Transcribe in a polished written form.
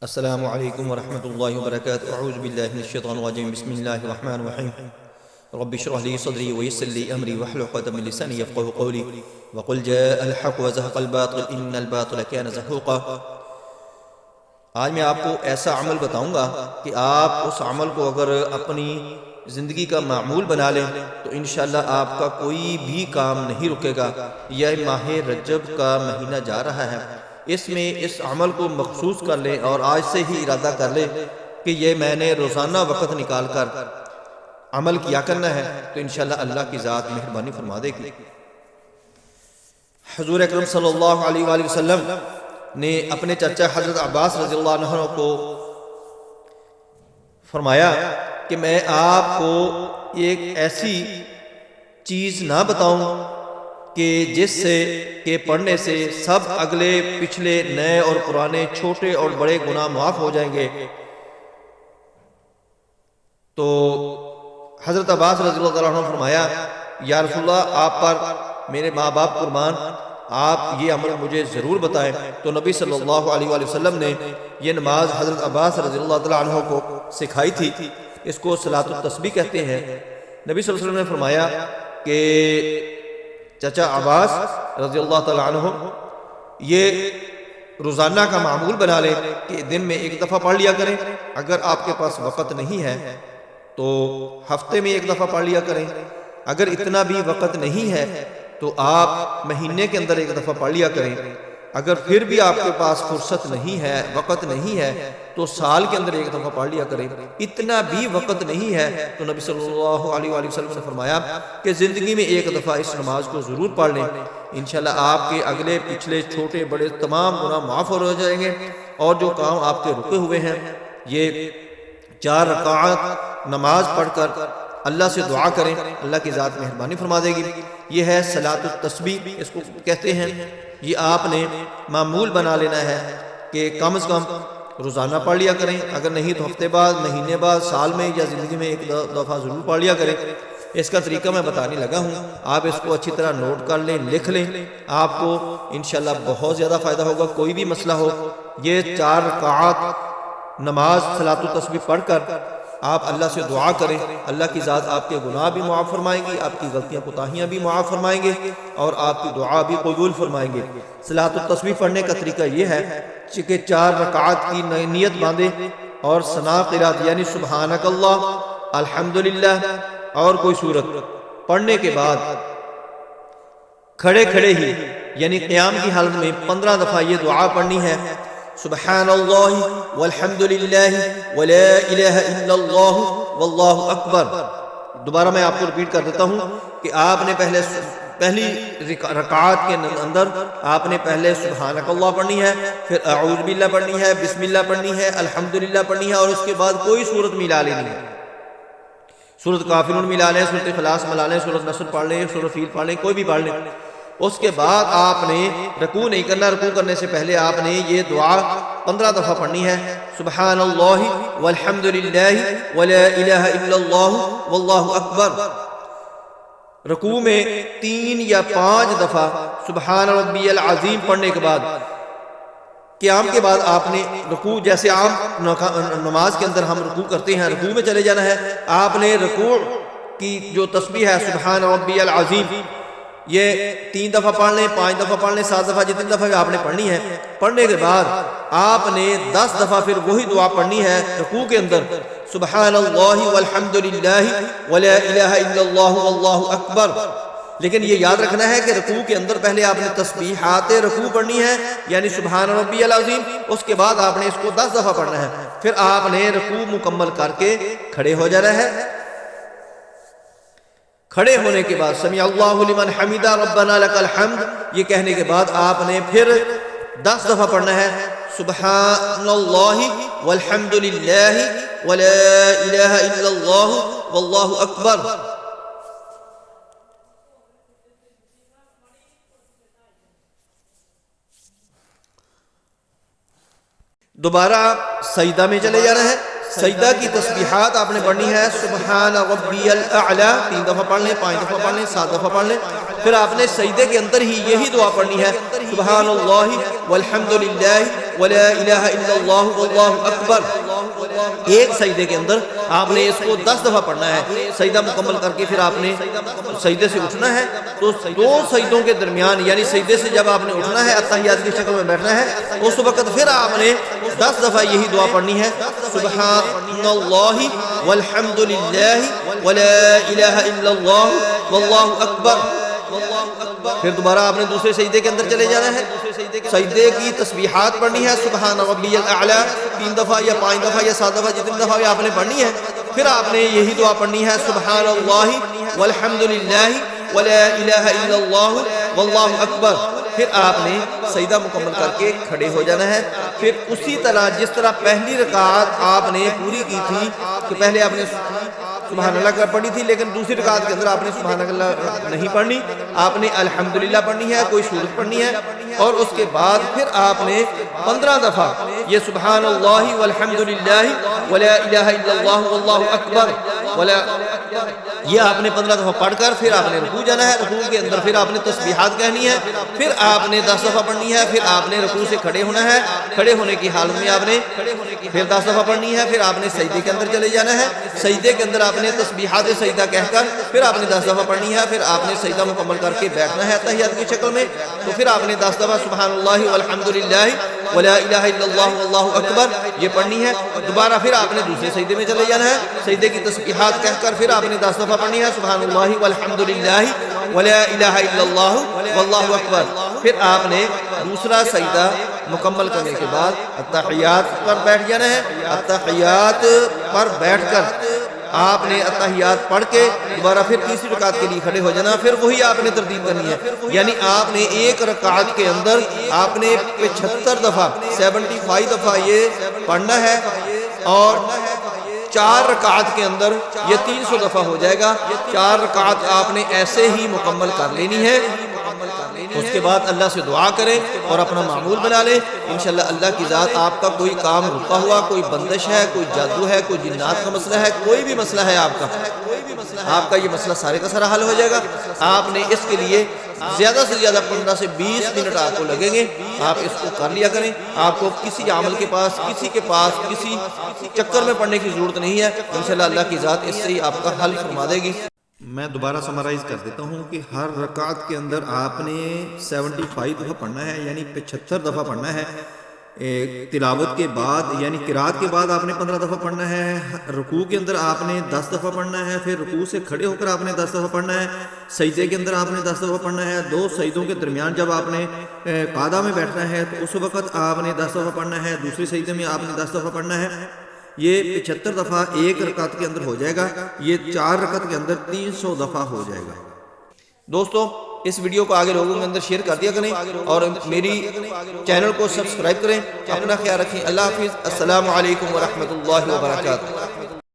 السلام علیکم ورحمۃ اللہ وبرکاتہ۔ اعوذ باللہ من الشیطان الرجیم، بسم اللہ الرحمن الرحیم۔ رب اشرح لي صدری ویسر لي امری واحلل عقدۃ من لسانی یفقهوا قولی وقل جاء الحق وزهق الباطل ان الباطل كان زهوقا۔ آج میں آپ کو ایسا عمل بتاؤں گا کہ آپ اس عمل کو اگر اپنی زندگی کا معمول بنا لیں تو انشاءاللہ آپ کا کوئی بھی کام نہیں رکے گا۔ یہ ماہ رجب کا مہینہ جا رہا ہے، اس میں اس عمل کو مخصوص کر لیں اور آج سے ہی ارادہ کر لیں کہ یہ میں نے روزانہ وقت نکال کر عمل کیا کرنا ہے، تو انشاءاللہ اللہ کی ذات مہربانی فرما دے گی۔ حضور اکرم صلی اللہ علیہ وآلہ وسلم نے اپنے چچا حضرت عباس رضی اللہ عنہ کو فرمایا کہ میں آپ کو ایک ایسی چیز نہ بتاؤں کہ جس سے کہ پڑھنے سے سب اگلے پچھلے نئے اور پرانے چھوٹے اور بڑے گناہ معاف ہو جائیں گے۔ تو حضرت عباس رضی اللہ عنہ نے فرمایا یا رسول اللہ، آپ پر میرے ماں باپ قربان، آپ یہ عمل مجھے ضرور بتائیں۔ تو نبی صلی اللہ علیہ وآلہ وسلم نے یہ نماز حضرت عباس رضی اللہ عنہ کو سکھائی تھی، اس کو صلاۃ التسبیح کہتے ہیں۔ نبی صلی اللہ علیہ وسلم نے فرمایا کہ چچا عباس رضی اللہ تعالیٰ عنہ یہ روزانہ کا معمول بنا لیں کہ دن میں ایک دفعہ پڑھ لیا کریں۔ اگر آپ کے پاس وقت نہیں ہے تو ہفتے میں ایک دفعہ پڑھ لیا کریں۔ اگر اتنا بھی وقت نہیں ہے تو آپ مہینے کے اندر ایک دفعہ پڑھ لیا کریں۔ اگر پھر بھی آپ کے پاس فرصت نہیں ہے، وقت نہیں ہے، تو سال کے اندر ایک دفعہ پڑھ لیا کریں۔ اتنا بھی وقت نہیں ہے تو نبی صلی اللہ علیہ وآلہ وسلم نے فرمایا کہ زندگی میں ایک دفعہ اس نماز کو ضرور پڑھ لیں، انشاءاللہ آپ کے اگلے پچھلے چھوٹے بڑے تمام گناہ معاف ہو جائیں گے، اور جو کام آپ کے رکے ہوئے ہیں، یہ 4 رکعات نماز پڑھ کر اللہ سے دعا کریں، اللہ کی ذات مہربانی فرما دے گی۔ یہ ہے صلاۃ التسبیح، اس کو کہتے ہیں۔ یہ آپ نے معمول بنا لینا ہے کہ کم از کم روزانہ پڑھ لیا کریں، اگر نہیں تو ہفتے بعد، مہینے بعد، سال میں یا زندگی میں ایک دفعہ ضرور پڑھ لیا کریں۔ اس کا طریقہ میں بتانے لگا ہوں، آپ اس کو اچھی طرح نوٹ کر لیں، لکھ لیں، آپ کو انشاءاللہ بہت زیادہ فائدہ ہوگا۔ کوئی بھی مسئلہ ہو، یہ 4 رکعات نماز صلاۃ التسبیح پڑھ کر آپ اللہ سے دعا کریں، اللہ کی ذات آپ کے گناہ بھی معاف فرمائیں گی، آپ کی غلطیاں کوتاہیاں بھی معاف فرمائیں گے، اور آپ کی دعا بھی قبول فرمائیں گے۔ صلاۃ التسبیح پڑھنے کا طریقہ یہ ہے کہ 4 رکعات کی نیت باندھیں اور ثنا قرات یعنی سبحانک اللہ، الحمدللہ اور کوئی سورت پڑھنے کے بعد کھڑے کھڑے ہی یعنی قیام کی حالت میں 15 دفعہ یہ دعا پڑھنی ہے، سبحان اللہ والحمد للہ ولا الہ الا اللہ واللہ اکبر۔ دوبارہ میں آپ کو ریپیٹ کر دیتا ہوں کہ آپ نے پہلی رکعات کے اندر آپ نے پہلے سبحانک اللہ پڑھنی ہے، پھر اعوذ باللہ پڑھنی ہے، بسم اللہ پڑھنی ہے، الحمدللہ پڑھنی ہے، اور اس کے بعد کوئی سورت ملا لینی ہے۔ سورت کافرون ملا لیں، سورت اخلاص ملا لیں، سورت نصر پڑھ لیں، سورت فیل پڑھ لیں، کوئی بھی پڑھ لیں۔ اس کے بعد آپ نے رکوع نہیں کرنا، رکوع کرنے سے پہلے آپ نے یہ دعا 15 دفعہ پڑھنی ہے، سبحان اللہ والحمد للہ ولا الہ الا اللہ واللہ اکبر۔ رکوع میں 3 یا 5 دفعہ سبحان ربی العظیم پڑھنے کے بعد قیام کے بعد آپ نے رکوع، جیسے عام نماز کے اندر ہم رکوع کرتے ہیں، رکوع میں چلے جانا ہے۔ آپ نے رکوع کی جو تسبیح ہے سبحان ربی العظیم، یہ 3 دفعہ پڑھ لیں، 5 دفعہ پڑھ لیں، 7 دفعہ، جتنی دفعہ آپ نے پڑھنی ہے۔ پڑھنے کے بعد آپ نے 10 دفعہ پھر وہی دعا پڑھنی ہے رکوع کے اندر، سبحان اللہ والحمد للہ ولا الہ الا اللہ واللہ اکبر۔ لیکن یہ یاد رکھنا ہے کہ رکوع کے اندر پہلے آپ نے تسبیحات رکوع پڑھنی ہے یعنی سبحان ربی العظیم، اس کے بعد آپ نے اس کو 10 دفعہ پڑھنا ہے، پھر آپ نے رکوع مکمل کر کے کھڑے ہو جانا ہے۔ کھڑے ہونے کے بعد سمیع اللہ لمن حمدہ ربنا لک الحمد، یہ کہنے کے بعد آپ نے پھر 10 دفعہ پڑھنا ہے، سبحان اللہ والحمد للہ ولا الہ الا اللہ واللہ اکبر۔ دوبارہ سجدہ میں چلے جانا ہے۔ سجدہ کی تسبیحات آپ نے پڑھنی ہے، سبحان ربی الاعلی 3 دفعہ پڑھ لیں، 5 دفعہ پڑھ لیں، 7 دفعہ پڑھ لیں۔ پھر آپ نے سجدے کے اندر ہی یہی دعا پڑھنی ہے، سبحان اللہ والحمدللہ ولا الہ الا اللہ واللہ اکبر۔ ایک سجدے کے اندر آپ نے اس کو 10 دفعہ پڑھنا ہے۔ سجدہ مکمل کر کے پھر آپ نے سجدے سے اٹھنا ہے، تو دو سجدوں کے درمیان یعنی سجدے سے جب آپ نے اٹھنا ہے اتحیات کی شکل میں بیٹھنا ہے، اس وقت پھر آپ نے 10 دفعہ یہی دعا پڑھنی ہے، سبحان اللہ والحمدللہ ولا الہ الا اللہ واللہ اکبر۔ پھر دوبارہ آپ نے دوسرے سجدے کے اندر چلے جانا ہے، سجدے کی تسبیحات پڑھنی ہے، سبحان ربی الاعلی 3 دفعہ یا 5 دفعہ یا 7 دفعہ جتنی دفعہ بھی آپ نے پڑھنی ہے۔ پھر آپ نے یہی دعا پڑھنی ہے، سبحان اللہ والحمدللہ ولا الہ الا اللہ واللہ اکبر۔ پھر آپ نے سجدہ مکمل کر کے کھڑے ہو جانا ہے۔ پھر اسی طرح جس طرح پہلی رکعت آپ نے پوری کی تھی کہ پہلے آپ نے سبحان اللہ کا پڑھی تھی، لیکن دوسری رکعت کے اندر آپ نے سبحان اللہ نہیں پڑھنی، آپ نے الحمدللہ پڑھنی ہے، کوئی سورت پڑھنی ہے، اور اس کے بعد پھر آپ نے 15 دفعہ یہ سبحان اللہ والحمدللہ ولا الہ الا اللہ واللہ اکبر یہ آپ نے 15 دفعہ پڑھ کر پھر آپ نے رکوع جانا ہے۔ رکوع کے اندر پھر آپ نے تسبیحات کہنی ہے، پھر آپ نے 10 دفعہ پڑھنی ہے، پھر آپ نے رکوع سے کھڑے ہونا ہے، کھڑے ہونے کی حالت میں آپ نے پھر 10 دفعہ پڑھنی ہے، پھر آپ نے سجدے کے اندر چلے جانا ہے، سجدے کے اندر آپ نے تسبیحات سجدہ کہہ کر پھر آپ نے 10 دفعہ پڑھنی ہے، پھر آپ نے سجدہ مکمل کر کے بیٹھنا ہے تحیات کی شکل میں، تو پھر آپ نے 10 دفعہ سبحان اللہ والحمدللہ ولا الہ الا اللہ واللہ اکبر یہ پڑھنی ہے۔ دوبارہ پھر آپ نے دوسرے سجدے میں چلے جانا ہے، سجدے کی تسبیحات کہہ کر پھر آپ نے 10 دفعہ پڑھنی ہے، سبحان اللہ والحمدللہ ولا الہ الا اللہ واللہ اکبر۔ پھر آپ نے دوسرا سجدہ مکمل کرنے کے بعد اتحیات پر بیٹھ جانا ہے۔ اتحیات پر بیٹھ کر آپ نے اتحیات پڑھ کے دوبارہ پھر تیسری رکعت کے لیے کھڑے ہو جانا، پھر وہی آپ نے ترتیب کرنی ہے، یعنی آپ نے ایک رکعت کے اندر آپ نے 75 دفعہ 75 دفعہ یہ پڑھنا ہے، اور 4 رکعت کے اندر یہ 300 دفعہ ہو جائے گا۔ 4 رکعت آپ نے ایسے ہی مکمل کر لینی ہے، اس کے بعد اللہ سے دعا کریں اور اپنا معمول بنا لیں۔ انشاءاللہ اللہ کی ذات آپ کا کوئی کام رکا ہوا، کوئی بندش ہے، کوئی جادو ہے، کوئی جنات کا مسئلہ ہے، کوئی بھی مسئلہ ہے آپ کا یہ مسئلہ سارے کا سارا حل ہو جائے گا۔ آپ نے اس کے لیے زیادہ سے زیادہ 15 سے 20 منٹ آپ کو لگیں گے، آپ اس کو کر لیا کریں۔ آپ کو کسی عامل کے پاس کسی چکر میں پڑنے کی ضرورت نہیں ہے، انشاءاللہ اللہ کی ذات اس سے ہی آپ کا حل فرما دے گی۔ میں دوبارہ سمرائز کر دیتا ہوں کہ ہر رکعت کے اندر آپ نے 75 دفعہ پڑھنا ہے، یعنی 75 دفعہ پڑھنا ہے۔ تلاوت کے بعد یعنی قرات کے بعد آپ نے 15 دفعہ پڑھنا ہے، رکوع کے اندر آپ نے 10 دفعہ پڑھنا ہے، پھر رکوع سے کھڑے ہو کر آپ نے 10 دفعہ پڑھنا ہے، سجدے کے اندر آپ نے 10 دفعہ پڑھنا ہے، 2 سجدوں کے درمیان جب آپ نے قعدہ میں بیٹھنا ہے تو اس وقت آپ نے 10 دفعہ پڑھنا ہے، دوسرے سجدے میں آپ نے 10 دفعہ پڑھنا ہے۔ یہ 75 دفعہ ایک رکعت کے اندر ہو جائے گا، یہ 4 رکعت کے اندر 300 دفعہ ہو جائے گا۔ دوستو اس ویڈیو کو آگے لوگوں کے اندر شیئر کر دیا کریں اور میری چینل کو سبسکرائب کریں۔ اپنا خیال رکھیں۔ اللہ حافظ۔ السلام علیکم ورحمۃ اللہ وبرکاتہ۔